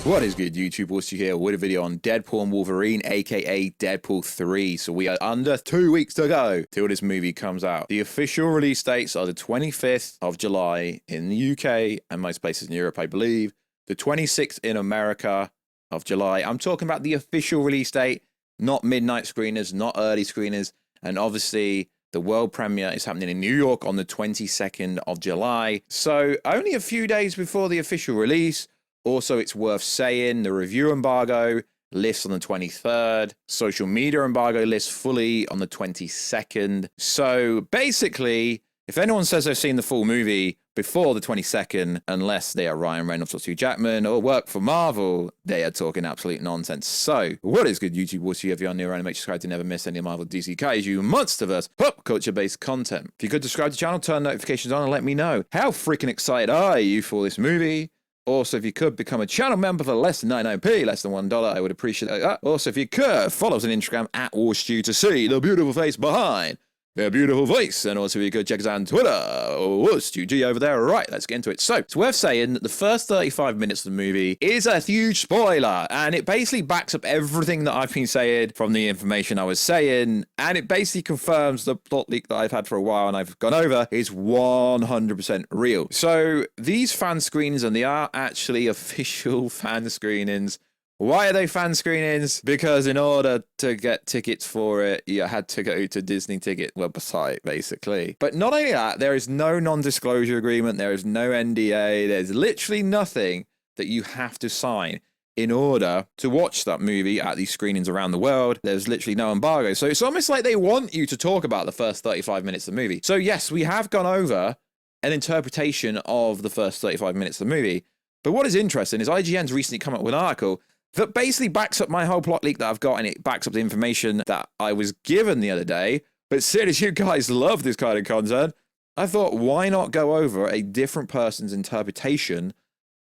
What is good, YouTube? Warstu here with a video on Deadpool and Wolverine, aka Deadpool 3. So we are under 2 weeks to go till this movie comes out. The official release dates are the 25th of July in the UK and most places in Europe, I believe. The 26th in America of July. I'm talking about the official release date, not midnight screeners, not early screeners. And obviously, the world premiere is happening in New York on the 22nd of July. So only a few days before the official release. Also, it's worth saying the review embargo lifts on the 23rd. Social media embargo lifts fully on the 22nd. So basically, if anyone says they've seen the full movie before the 22nd, unless they are Ryan Reynolds or Hugh Jackman or work for Marvel, they are talking absolute nonsense. So, what is good, YouTube? What's you? If you're new around, make sure to subscribe to never miss any Marvel, DC, Kaiju, Monsterverse, pop culture-based content. If you could subscribe to the channel, turn notifications on and let me know. How freaking excited are you for this movie? Also, if you could become a channel member for less than 99p, less than $1, I would appreciate that. Also, if you could, follow us on Instagram at Warstu to see the beautiful face behind their beautiful voice. And also, if you could check us out on Twitter, Warstu over there. Right, let's get into it. So, it's worth saying that the first 35 minutes of the movie is a huge spoiler. And it basically backs up everything that I've been saying from the information I was saying. And it basically confirms the plot leak that I've had for a while and I've gone over is 100% real. So, these fan screenings, and they are actually official fan screenings. Why are they fan screenings? Because in order to get tickets for it, you had to go to Disney ticket website, basically. But not only that, there is no non-disclosure agreement. There is no NDA. There's literally nothing that you have to sign in order to watch that movie at these screenings around the world. There's literally no embargo. So it's almost like they want you to talk about the first 35 minutes of the movie. So yes, we have gone over an interpretation of the first 35 minutes of the movie. But what is interesting is IGN's recently come up with an article that basically backs up my whole plot leak that I've got, and it backs up the information that I was given the other day. But seeing as you guys love this kind of content, I thought, why not go over a different person's interpretation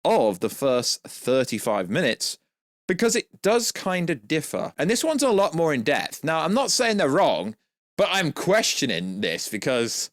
of the first 35 minutes? Because it does kind of differ. And this one's a lot more in depth. Now, I'm not saying they're wrong, but I'm questioning this because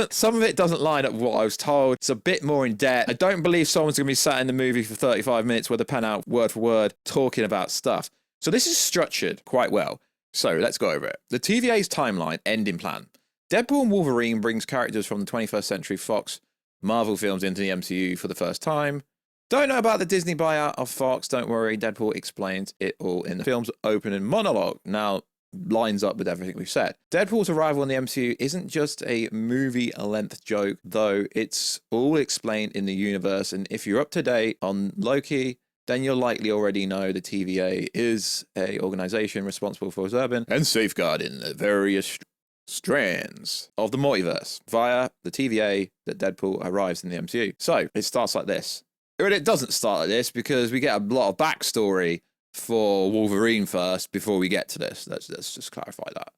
some of it doesn't line up with what I was told. It's a bit more in depth. I don't believe someone's going to be sat in the movie for 35 minutes with a pen out word for word talking about stuff. So this is structured quite well. So let's go over it. The TVA's timeline ending plan. Deadpool and Wolverine brings characters from the 21st century Fox Marvel films into the MCU for the first time. Don't know about the Disney buyout of Fox. Don't worry. Deadpool explains it all in the film's opening monologue. Now, lines up with everything we've said. Deadpool's arrival in the MCU isn't just a movie-length joke, though it's all explained in the universe, and if you're up to date on Loki, then you'll likely already know the TVA is an organization responsible for observing and safeguarding the various strands of the multiverse via the TVA that Deadpool arrives in the MCU. So, it starts like this. But it doesn't start like this because we get a lot of backstory for Wolverine first before we get to this. Let's just clarify that.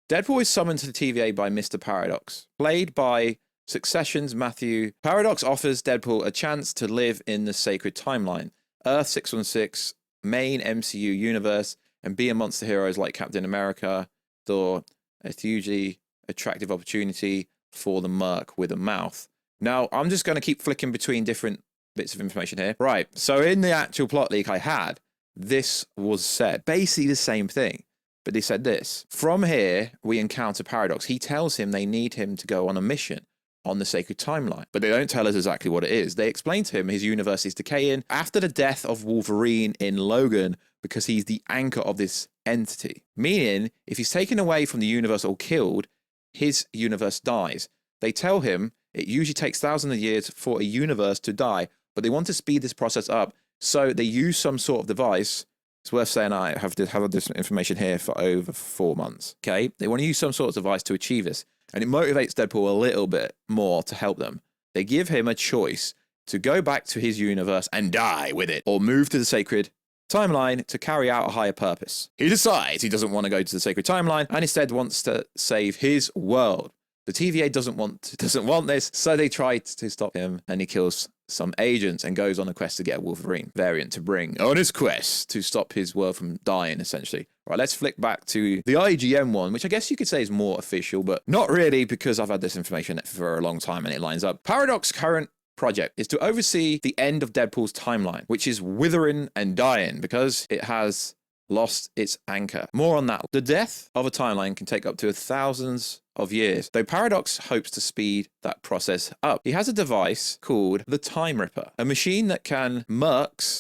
Deadpool is summoned to the TVA by Mr. Paradox, played by Succession's Matthew. Paradox offers Deadpool a chance to live in the sacred timeline, Earth 616, main MCU universe, and be amongst the heroes like Captain America, Thor, a hugely attractive opportunity for the merc with a mouth. Now, I'm just going to keep flicking between different bits of information here. Right, so in the actual plot leak I had, this was said. Basically the same thing. But they said this. From here, we encounter Paradox. He tells him they need him to go on a mission on the sacred timeline. But they don't tell us exactly what it is. They explain to him his universe is decaying after the death of Wolverine in Logan because he's the anchor of this entity. Meaning, if he's taken away from the universe or killed, his universe dies. They tell him it usually takes thousands of years for a universe to die, but they want to speed this process up. So they use some sort of device. It's worth saying I have had this information here for over 4 months. Okay, they want to use some sort of device to achieve this. And it motivates Deadpool a little bit more to help them. They give him a choice to go back to his universe and die with it, or move to the sacred timeline to carry out a higher purpose. He decides he doesn't want to go to the sacred timeline and instead wants to save his world. The TVA doesn't want this, so they try to stop him and he kills some agents and goes on a quest to get a Wolverine variant to bring on his quest to stop his world from dying, essentially. Right, let's flick back to the IGN one, which I guess you could say is more official, but not really because I've had this information for a long time and it lines up. Paradox's current project is to oversee the end of Deadpool's timeline, which is withering and dying because it has lost its anchor. More on that. The death of a timeline can take up to thousands of years, though Paradox hopes to speed that process up. He has a device called the Time Ripper, a machine that can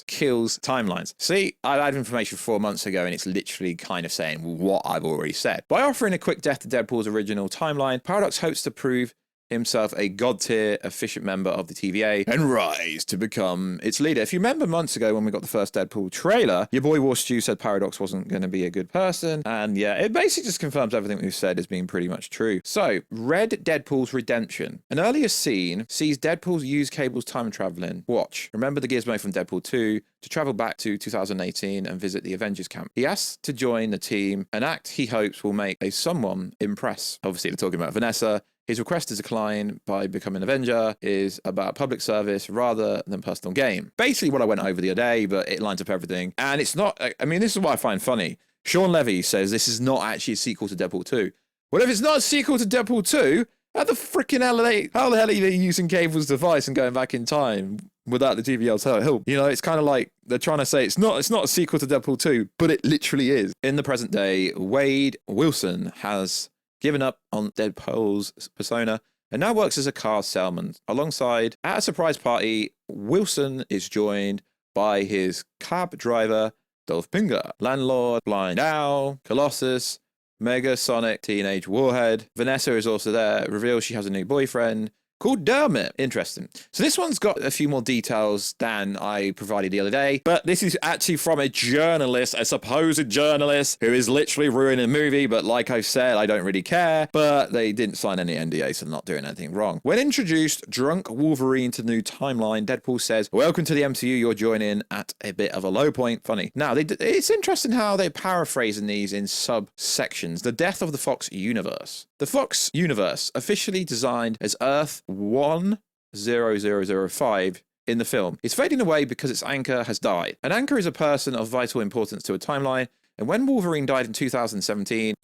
kills timelines. See, I had information 4 months ago and it's literally kind of saying what I've already said. By offering a quick death to Deadpool's original timeline, Paradox hopes to prove himself a god-tier efficient member of the TVA and rise to become its leader. If you remember months ago when we got the first Deadpool trailer, your boy Warstu said Paradox wasn't going to be a good person, and yeah, it basically just confirms everything we've said as being pretty much true. So, Red Deadpool's redemption. An earlier scene sees Deadpool use Cable's time traveling watch. Remember the gizmo from Deadpool 2 to travel back to 2018 and visit the Avengers camp. He asks to join the team, an act he hopes will make someone impress. Obviously, they're talking about Vanessa. His request to decline by becoming an Avenger is about public service rather than personal gain. Basically what I went over the other day, but it lines up everything. And it's not, I mean, this is what I find funny. Sean Levy says this is not actually a sequel to Deadpool 2. Well, if it's not a sequel to Deadpool 2, how the hell are they using Cable's device and going back in time without the TVL's help? You know, it's kind of like they're trying to say it's not a sequel to Deadpool 2, but it literally is. In the present day, Wade Wilson has given up on Deadpool's persona and now works as a car salesman. Alongside, at a surprise party, Wilson is joined by his cab driver, Dolph Pinger, landlord, Blind Owl, Colossus, Mega Sonic, Teenage Warhead. Vanessa is also there, reveals she has a new boyfriend called Dermot. Interesting. So this one's got a few more details than I provided the other day, but this is actually from a journalist, a supposed journalist, who is literally ruining a movie, but like I said, I don't really care, but they didn't sign any NDA, so they're not doing anything wrong. When introduced drunk Wolverine to the new timeline, Deadpool says, "Welcome to the MCU, you're joining at a bit of a low point." Funny. Now, it's interesting how they're paraphrasing these in subsections. The death of the Fox universe. The Fox universe, officially designed as Earth 10005 in the film, is fading away because its anchor has died. An anchor is a person of vital importance to a timeline, and when Wolverine died in 2017,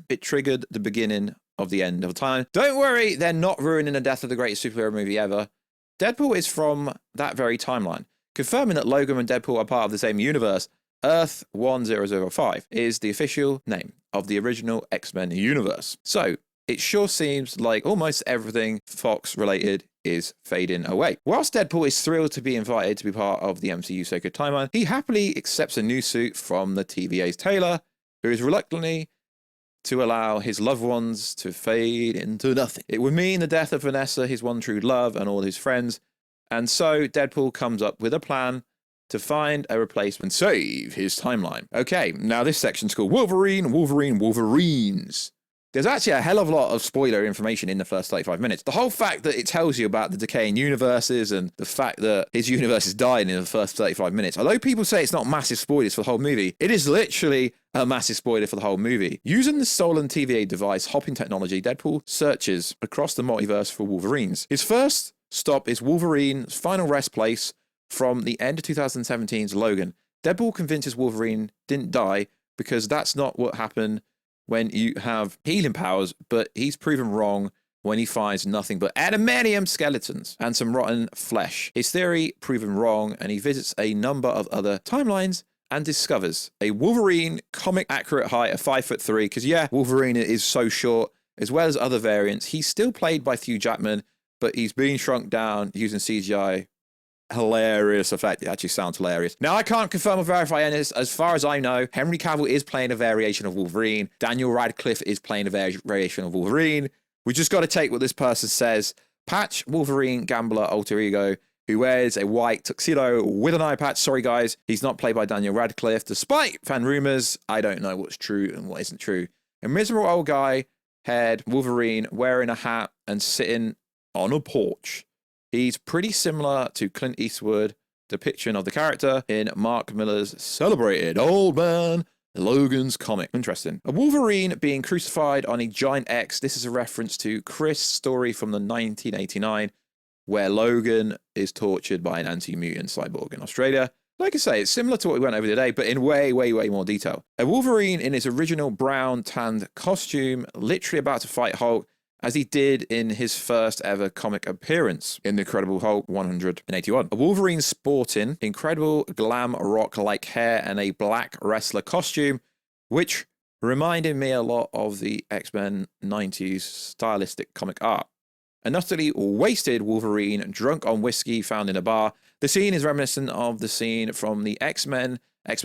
it triggered the beginning of the end of time. Don't worry, they're not ruining the death of the greatest superhero movie ever. Deadpool is from that very timeline, confirming that Logan and Deadpool are part of the same universe. Earth 10005 is the official name of the original X-Men universe. So, it sure seems like almost everything Fox related is fading away. Whilst Deadpool is thrilled to be invited to be part of the MCU Sacred Timeline, he happily accepts a new suit from the TVA's tailor, who is reluctantly to allow his loved ones to fade into nothing. It would mean the death of Vanessa, his one true love, and all his friends. And so Deadpool comes up with a plan to find a replacement, save his timeline. Okay, now this section's called Wolverines. There's actually a hell of a lot of spoiler information in the first 35 minutes. The whole fact that it tells you about the decaying universes and the fact that his universe is dying in the first 35 minutes. Although people say it's not massive spoilers for the whole movie, it is literally a massive spoiler for the whole movie. Using the stolen TVA device hopping technology, Deadpool searches across the multiverse for Wolverines. His first stop is Wolverine's final rest place from the end of 2017's Logan. Deadpool convinces Wolverine didn't die because that's not what happened when you have healing powers, but he's proven wrong when he finds nothing but adamantium skeletons and some rotten flesh. His theory proven wrong, and he visits a number of other timelines and discovers a Wolverine comic accurate height of 5'3", because yeah, Wolverine is so short, as well as other variants. He's still played by Hugh Jackman, but he's being shrunk down using CGI. Hilarious effect. It actually sounds hilarious. Now, I can't confirm or verify any of this. As far as I know, Henry Cavill is playing a variation of Wolverine. Daniel Radcliffe is playing a variation of Wolverine. We just got to take what this person says. Patch, Wolverine gambler alter ego, who wears a white tuxedo with an eye patch. Sorry, guys, he's not played by Daniel Radcliffe. Despite fan rumors, I don't know what's true and what isn't true. A miserable old guy, haired Wolverine, wearing a hat and sitting on a porch. He's pretty similar to Clint Eastwood depiction of the character in Mark Miller's celebrated Old Man Logan's comic. Interesting. A Wolverine being crucified on a giant X. This is a reference to Chris' story from the 1989, where Logan is tortured by an anti-mutant cyborg in Australia. Like I say, it's similar to what we went over today, but in way, way, way more detail. A Wolverine in his original brown tanned costume, literally about to fight Hulk, as he did in his first ever comic appearance in The Incredible Hulk 181. A Wolverine sporting incredible glam rock-like hair and a black wrestler costume, which reminded me a lot of the X-Men 90s stylistic comic art. An utterly wasted Wolverine drunk on whiskey found in a bar. The scene is reminiscent of the scene from the X-Men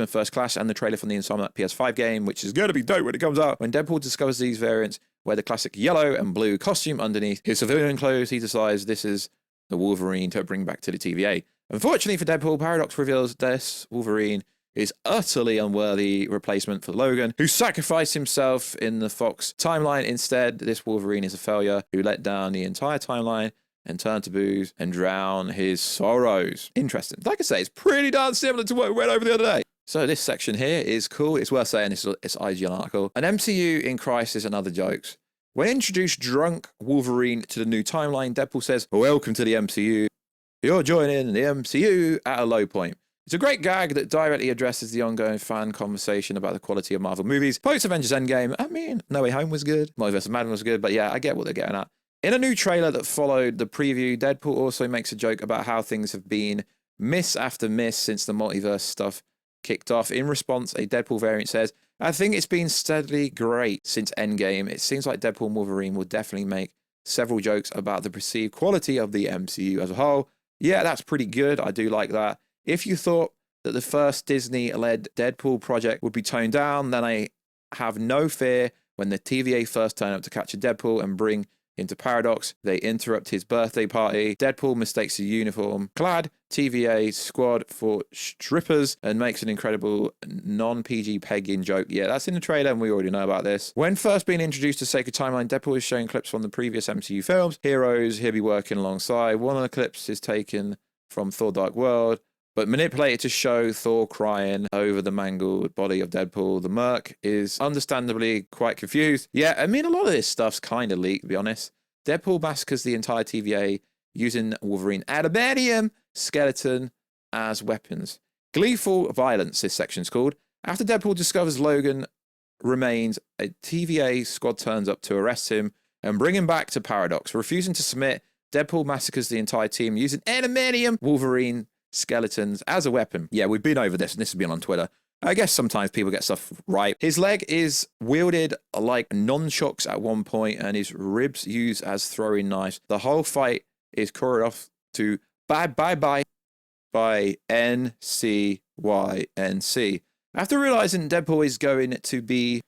First Class, and the trailer from the Insomniac PS5 game, which is going to be dope when it comes out. When Deadpool discovers these variants, wear the classic yellow and blue costume underneath his civilian clothes, he decides this is the Wolverine to bring back to the TVA. Unfortunately for Deadpool, Paradox reveals this Wolverine is utterly unworthy replacement for Logan, who sacrificed himself in the Fox timeline. Instead, this Wolverine is a failure who let down the entire timeline and turn to booze and drown his sorrows. Interesting. Like I say, it's pretty darn similar to what we went over the other day. So this section here is cool. It's worth saying it's IGN article. An MCU in crisis and other jokes. When introduced drunk Wolverine to the new timeline, Deadpool says, "Welcome to the MCU. You're joining the MCU at a low point." It's a great gag that directly addresses the ongoing fan conversation about the quality of Marvel movies. Post-Avengers Endgame, I mean, No Way Home was good. Multiverse of Madness was good, but yeah, I get what they're getting at. In a new trailer that followed the preview, Deadpool also makes a joke about how things have been miss after miss since the multiverse stuff kicked off. In response, a Deadpool variant says, "I think it's been steadily great since Endgame. It seems like Deadpool and Wolverine will definitely make several jokes about the perceived quality of the MCU as a whole." Yeah, that's pretty good. I do like that. If you thought that the first Disney-led Deadpool project would be toned down, then I have no fear when the TVA first turn up to catch a Deadpool and bring into Paradox. They interrupt his birthday party. Deadpool mistakes a uniform-clad TVA squad for strippers and makes an incredible non-PG pegging joke. Yeah, that's in the trailer and we already know about this. When first being introduced to Sacred Timeline, Deadpool is showing clips from the previous MCU films. Heroes he'll be working alongside. One of the clips is taken from Thor Dark World, but manipulated to show Thor crying over the mangled body of Deadpool. The Merc is understandably quite confused. Yeah, I mean, a lot of this stuff's kind of leaked, to be honest. Deadpool massacres the entire TVA using Wolverine adamantium skeleton as weapons. Gleeful violence, this section's called. After Deadpool discovers Logan remains, a TVA squad turns up to arrest him and bring him back to Paradox. Refusing to submit, Deadpool massacres the entire team using adamantium Wolverine skeletons as a weapon. Yeah, we've been over this, and this has been on Twitter. I guess sometimes people get stuff right. His leg is wielded like nunchucks at one point, and his ribs used as throwing knives. The whole fight is choreographed to Bye Bye Bye by NCYNC. After realizing Deadpool is going to be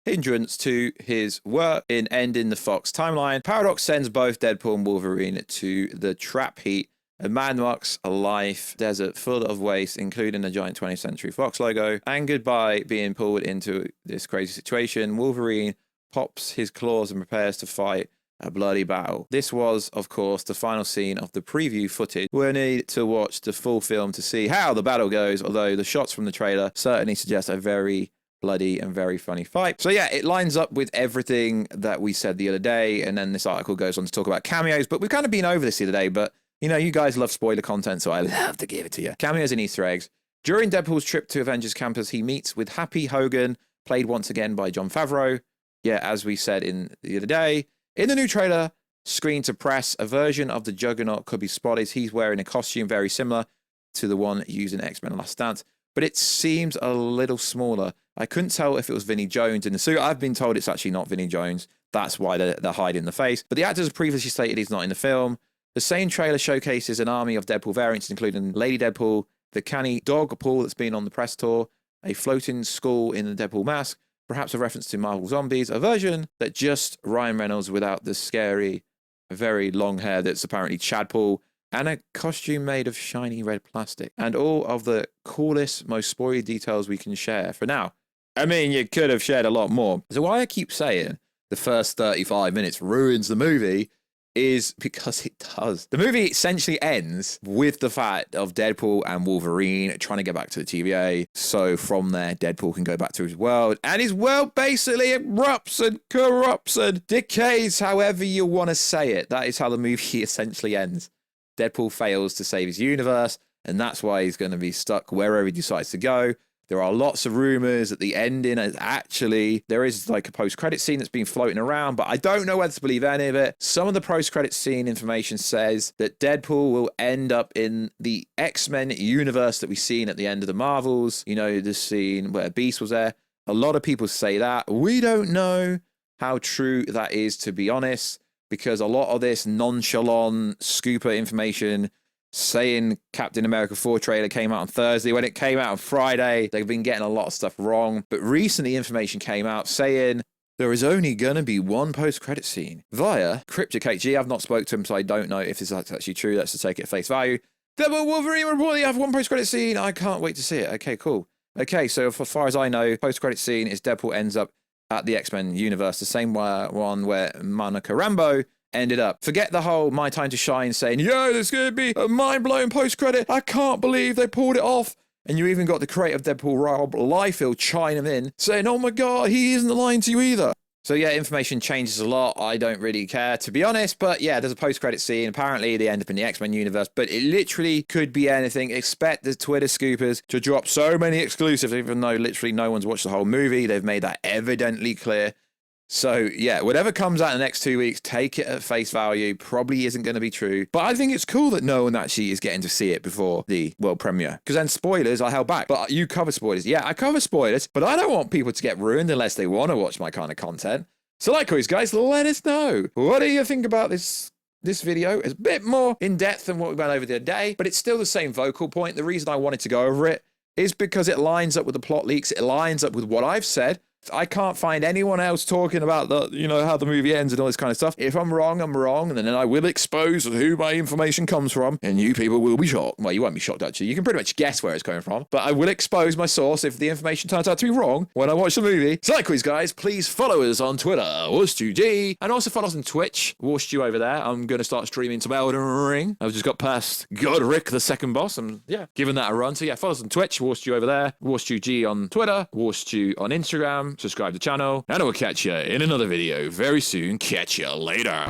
hindrance to his work in ending the Fox timeline, Paradox sends both Deadpool and Wolverine to the trap heat, a Mad Max life desert full of waste, including a giant 20th Century Fox logo. Angered by being pulled into this crazy situation, Wolverine pops his claws and prepares to fight a bloody battle. This was, of course, the final scene of the preview footage. We'll need to watch the full film to see how the battle goes, although the shots from the trailer certainly suggest a very bloody and very funny fight. So yeah, it lines up with everything that we said the other day, and then this article goes on to talk about cameos, but we've kind of been over this the other day, but you know, you guys love spoiler content, so I love to give it to you. Cameos and Easter eggs. During Deadpool's trip to Avengers Campus, he meets with Happy Hogan, played once again by Jon Favreau. Yeah, as we said in the other day. In the new trailer, screen to press, a version of the Juggernaut could be spotted. He's wearing a costume very similar to the one used in X-Men Last Stand, but it seems a little smaller. I couldn't tell if it was Vinnie Jones in the suit. I've been told it's actually not Vinnie Jones. That's why they're hiding the face. But the actor has previously stated he's not in the film. The same trailer showcases an army of Deadpool variants, including Lady Deadpool, the canny dog Paul that's been on the press tour, a floating skull in the Deadpool mask, perhaps a reference to Marvel Zombies, a version that just Ryan Reynolds without the scary, very long hair that's apparently Chadpool, and a costume made of shiny red plastic. And all of the coolest, most spoilery details we can share for now. I mean, you could have shared a lot more. So why I keep saying the first 35 minutes ruins the movie is because it does. The movie essentially ends with the fact of Deadpool and Wolverine trying to get back to the TVA. So from there, Deadpool can go back to his world, and his world basically erupts and corrupts and decays, however you want to say it. That is how the movie essentially ends. Deadpool fails to save his universe, and that's why he's going to be stuck wherever he decides to go. There are lots of rumors that the ending is actually, there is like a post-credit scene that's been floating around, but I don't know whether to believe any of it. Some of the post-credit scene information says that Deadpool will end up in the X-Men universe that we've seen at the end of the Marvels. You know, the scene where Beast was there. A lot of people say that. We don't know how true that is, to be honest, because a lot of this nonchalant scooper information saying Captain America 4 trailer came out on Thursday. When it came out on Friday, they've been getting a lot of stuff wrong. But recently information came out saying there is only going to be one post-credit scene via Cryptic HG. I've not spoke to him, so I don't know if this is actually true. Let's just take it at face value. Devil Wolverine reportedly have one post-credit scene. I can't wait to see it. Okay, cool. Okay, so as far as I know, post-credit scene is Deadpool ends up at the X-Men universe, the same one where Monica Rambeau ended up. Forget the whole My Time to Shine saying, yo, there's going to be a mind-blowing post-credit. I can't believe they pulled it off. And you even got the creator of Deadpool, Rob Liefeld, chiming in, saying, oh my God, he isn't lying to you either. So yeah, information changes a lot. I don't really care, to be honest. But yeah, there's a post-credit scene. Apparently, they end up in the X-Men universe. But it literally could be anything. Expect the Twitter scoopers to drop so many exclusives, even though literally no one's watched the whole movie. They've made that evidently clear. So yeah, whatever comes out in the next 2 weeks, take it at face value. Probably isn't going to be true. But I think it's cool that no one actually is getting to see it before the world premiere. Because then spoilers, I held back. But you cover spoilers. Yeah, I cover spoilers. But I don't want people to get ruined unless they want to watch my kind of content. So likewise, guys, let us know. What do you think about this video? It's a bit more in-depth than what we went over the other day. But it's still the same vocal point. The reason I wanted to go over it is because it lines up with the plot leaks. It lines up with what I've said. I can't find anyone else talking about the, you know, how the movie ends and all this kind of stuff. If I'm wrong, I'm wrong, and then I will expose who my information comes from, and you people will be shocked. Well, you won't be shocked, actually. You can pretty much guess where it's coming from, but I will expose my source if the information turns out to be wrong when I watch the movie. So likewise, guys, please follow us on Twitter, Warstu, and also follow us on Twitch, Warstu over there. I'm going to start streaming some Elden Ring. I've just got past Godric, the second boss, and yeah, giving that a run. So yeah, follow us on Twitch, Warstu over there, Warstu on Twitter, Warstu on Instagram. Subscribe to the channel, and I will catch you in another video very soon. Catch you later.